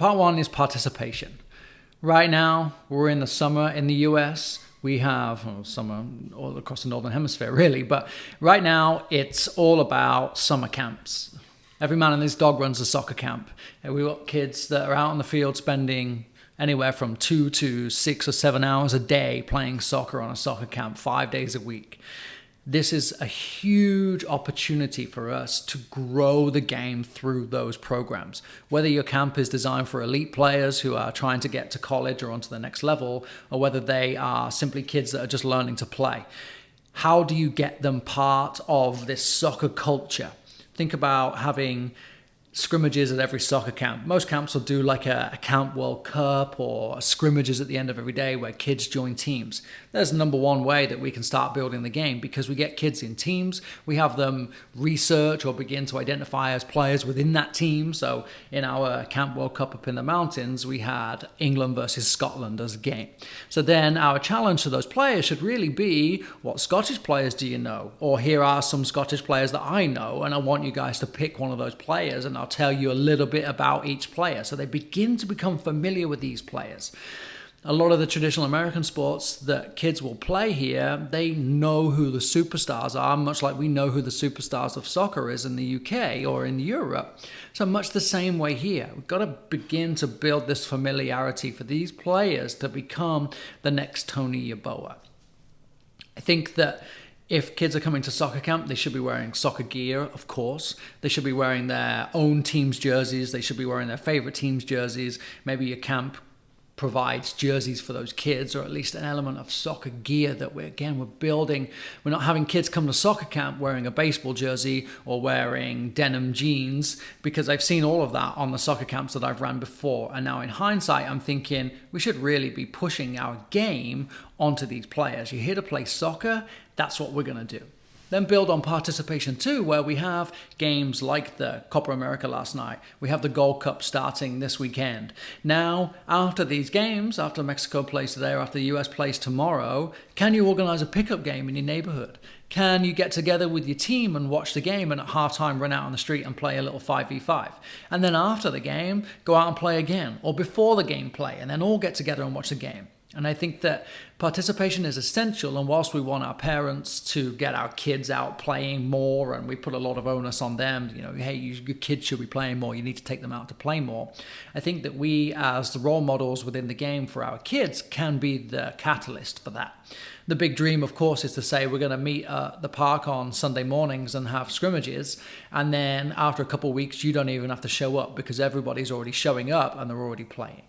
part one is participation. Right now, we're in the summer in the US. We have summer all across the Northern Hemisphere, really. But right now, it's all about summer camps. Every man and his dog runs a soccer camp. And we've got kids that are out in the field spending anywhere from 2 to 6 or 7 hours a day playing soccer on a soccer camp 5 days a week. This is a huge opportunity for us to grow the game through those programs. Whether your camp is designed for elite players who are trying to get to college or onto the next level, or whether they are simply kids that are just learning to play. How do you get them part of this soccer culture? Think about having scrimmages at every soccer camp. Most camps will do like a Camp World Cup or scrimmages at the end of every day where kids join teams. There's the number one way that we can start building the game, because we get kids in teams. We have them research or begin to identify as players within that team. So in our Camp World Cup up in the mountains, we had England versus Scotland as a game. So then our challenge to those players should really be, what Scottish players do you know? Or here are some Scottish players that I know, and I want you guys to pick one of those players, and I'll tell you a little bit about each player. So they begin to become familiar with these players. A lot of the traditional American sports that kids will play here, they know who the superstars are, much like we know who the superstars of soccer is in the UK or in Europe. So much the same way here. We've got to begin to build this familiarity for these players to become the next Tony Yeboah. I think that if kids are coming to soccer camp, they should be wearing soccer gear, of course. They should be wearing their own team's jerseys. They should be wearing their favorite team's jerseys. Maybe your camp provides jerseys for those kids, or at least an element of soccer gear that we're building. We're not having kids come to soccer camp wearing a baseball jersey or wearing denim jeans, because I've seen all of that on the soccer camps that I've ran before. And now in hindsight, I'm thinking we should really be pushing our game onto these players. You're here to play soccer, that's what we're going to do. Then build on participation too, where we have games like the Copa America last night. We have the Gold Cup starting this weekend. Now, after these games, after Mexico plays today or after the US plays tomorrow, can you organize a pickup game in your neighborhood? Can you get together with your team and watch the game, and at halftime run out on the street and play a little 5v5? And then after the game, go out and play again, or before the game play, and then all get together and watch the game. And I think that participation is essential, and whilst we want our parents to get our kids out playing more, and we put a lot of onus on them, hey, your kids should be playing more, you need to take them out to play more. I think that we, as the role models within the game for our kids, can be the catalyst for that. The big dream, of course, is to say we're going to meet at the park on Sunday mornings and have scrimmages, and then after a couple of weeks, you don't even have to show up because everybody's already showing up and they're already playing.